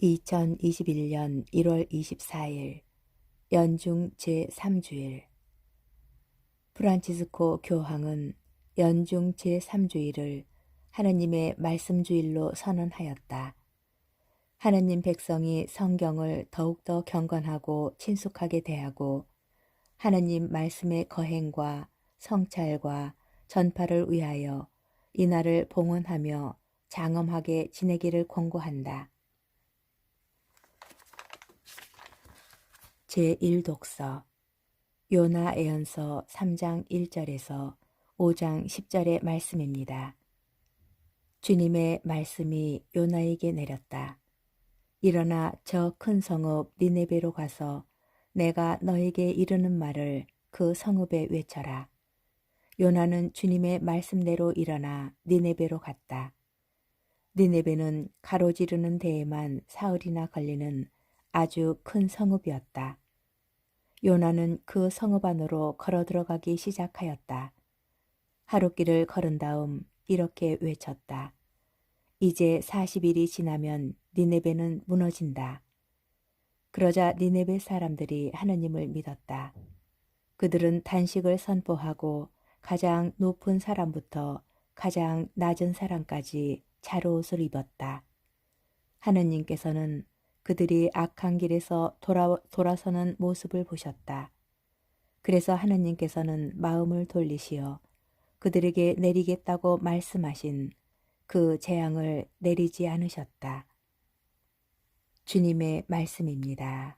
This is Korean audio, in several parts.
2021년 1월 24일 연중 제3주일 프란치스코 교황은 연중 제3주일을 하느님의 말씀주일로 선언하였다. 하느님 백성이 성경을 더욱더 경건하고 친숙하게 대하고 하느님 말씀의 거행과 성찰과 전파를 위하여 이날을 봉헌하며 장엄하게 지내기를 권고한다. 제1독서 요나 예언서 3장 1절에서 5장 10절의 말씀입니다. 주님의 말씀이 요나에게 내렸다. 일어나 저 큰 성읍 니네베로 가서 내가 너에게 이르는 말을 그 성읍에 외쳐라. 요나는 주님의 말씀대로 일어나 니네베로 갔다. 니네베는 가로지르는 데에만 사흘이나 걸리는 아주 큰 성읍이었다. 요나는 그 성읍 안으로 걸어 들어가기 시작하였다. 하룻길을 걸은 다음 이렇게 외쳤다. 이제 40일이 지나면 니네베는 무너진다. 그러자 니네베 사람들이 하느님을 믿었다. 그들은 단식을 선포하고 가장 높은 사람부터 가장 낮은 사람까지 자루옷을 입었다. 하느님께서는 그들이 악한 길에서 돌아서는 모습을 보셨다. 그래서 하느님께서는 마음을 돌리시어 그들에게 내리겠다고 말씀하신 그 재앙을 내리지 않으셨다. 주님의 말씀입니다.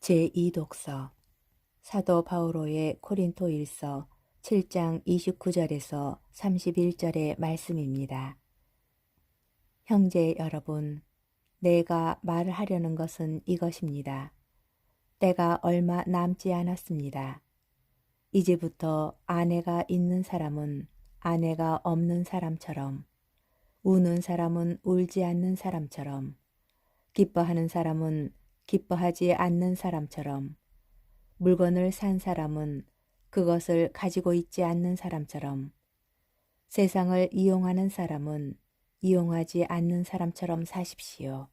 제2독서 사도 바오로의 고린토 1서 7장 29절에서 31절의 말씀입니다. 형제 여러분, 내가 말을 하려는 것은 이것입니다. 때가 얼마 남지 않았습니다. 이제부터 아내가 있는 사람은 아내가 없는 사람처럼, 우는 사람은 울지 않는 사람처럼, 기뻐하는 사람은 기뻐하지 않는 사람처럼, 물건을 산 사람은 그것을 가지고 있지 않는 사람처럼, 세상을 이용하는 사람은 이용하지 않는 사람처럼 사십시오.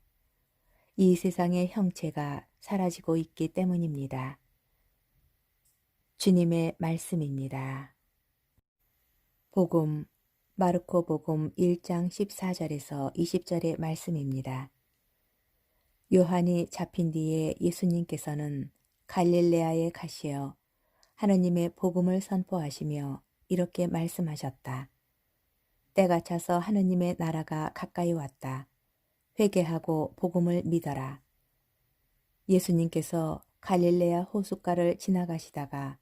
이 세상의 형체가 사라지고 있기 때문입니다. 주님의 말씀입니다. 복음, 마르코 복음 1장 14절에서 20절의 말씀입니다. 요한이 잡힌 뒤에 예수님께서는 갈릴레아에 가시어 하느님의 복음을 선포하시며 이렇게 말씀하셨다. 때가 차서 하느님의 나라가 가까이 왔다. 회개하고 복음을 믿어라. 예수님께서 갈릴레아 호숫가를 지나가시다가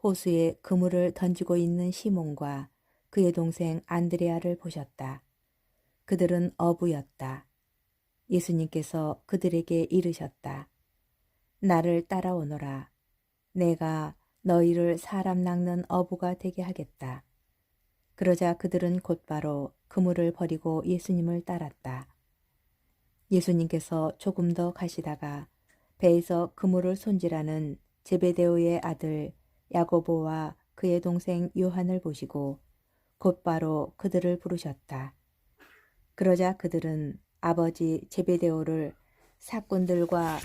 호수에 그물을 던지고 있는 시몬과 그의 동생 안드레아를 보셨다. 그들은 어부였다. 예수님께서 그들에게 이르셨다. 나를 따라오너라. 내가 너희를 사람 낚는 어부가 되게 하겠다. 그러자 그들은 곧바로 그물을 버리고 예수님을 따랐다. 예수님께서 조금 더 가시다가 배에서 그물을 손질하는 제베데오의 아들 야고보와 그의 동생 요한을 보시고 곧바로 그들을 부르셨다. 그러자 그들은 아버지 제베데오를 사꾼들과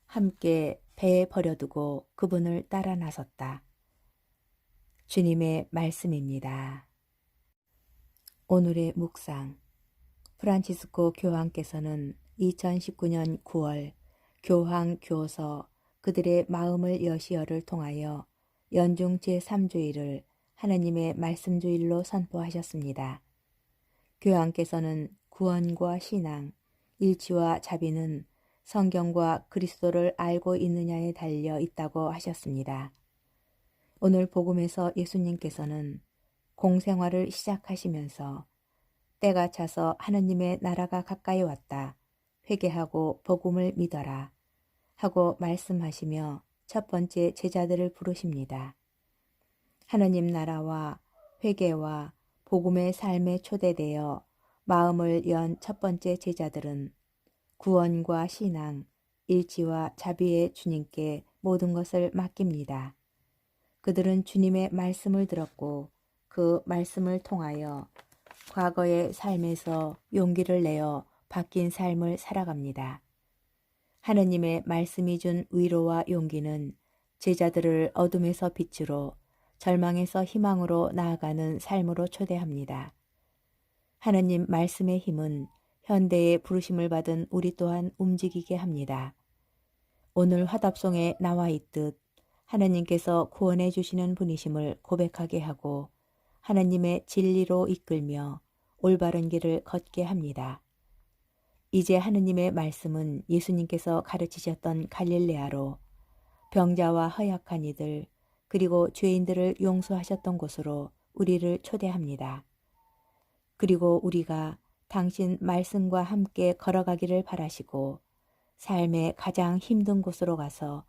함께 배에 버려두고 그분을 따라 나섰다. 주님의 말씀입니다. 오늘의 묵상. 프란치스코 교황께서는 2019년 9월 교황 교서 그들의 마음을 여시어를 통하여 연중 제3주일을 하느님의 말씀주일로 선포하셨습니다. 교황께서는 구원과 신앙, 일치와 자비는 성경과 그리스도를 알고 있느냐에 달려 있다고 하셨습니다. 오늘 복음에서 예수님께서는 공생활을 시작하시면서 때가 차서 하느님의 나라가 가까이 왔다. 회개하고 복음을 믿어라. 하고 말씀하시며 첫 번째 제자들을 부르십니다. 하느님 나라와 회개와 복음의 삶에 초대되어 마음을 연 첫 번째 제자들은 구원과 신앙, 일치와 자비의 주님께 모든 것을 맡깁니다. 그들은 주님의 말씀을 들었고 그 말씀을 통하여 과거의 삶에서 용기를 내어 바뀐 삶을 살아갑니다. 하느님의 말씀이 준 위로와 용기는 제자들을 어둠에서 빛으로, 절망에서 희망으로 나아가는 삶으로 초대합니다. 하느님 말씀의 힘은 현대의 부르심을 받은 우리 또한 움직이게 합니다. 오늘 화답송에 나와 있듯 하느님께서 구원해 주시는 분이심을 고백하게 하고 하느님의 진리로 이끌며 올바른 길을 걷게 합니다. 이제 하느님의 말씀은 예수님께서 가르치셨던 갈릴레아로 병자와 허약한 이들 그리고 죄인들을 용서하셨던 곳으로 우리를 초대합니다. 그리고 우리가 당신 말씀과 함께 걸어가기를 바라시고 삶의 가장 힘든 곳으로 가서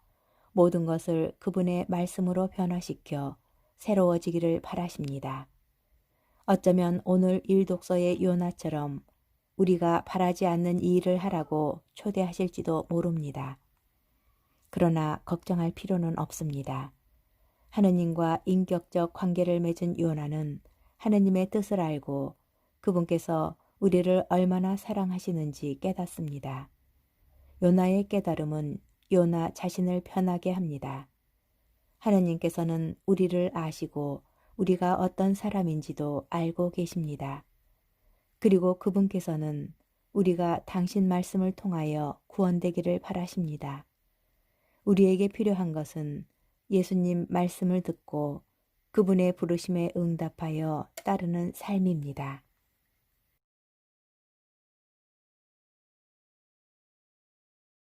모든 것을 그분의 말씀으로 변화시켜 새로워지기를 바라십니다. 어쩌면 오늘 일독서의 요나처럼 우리가 바라지 않는 이 일을 하라고 초대하실지도 모릅니다. 그러나 걱정할 필요는 없습니다. 하느님과 인격적 관계를 맺은 요나는 하느님의 뜻을 알고 그분께서 우리를 얼마나 사랑하시는지 깨닫습니다. 요나의 깨달음은 요나 자신을 편하게 합니다. 하느님께서는 우리를 아시고 우리가 어떤 사람인지도 알고 계십니다. 그리고 그분께서는 우리가 당신 말씀을 통하여 구원되기를 바라십니다. 우리에게 필요한 것은 예수님 말씀을 듣고 그분의 부르심에 응답하여 따르는 삶입니다.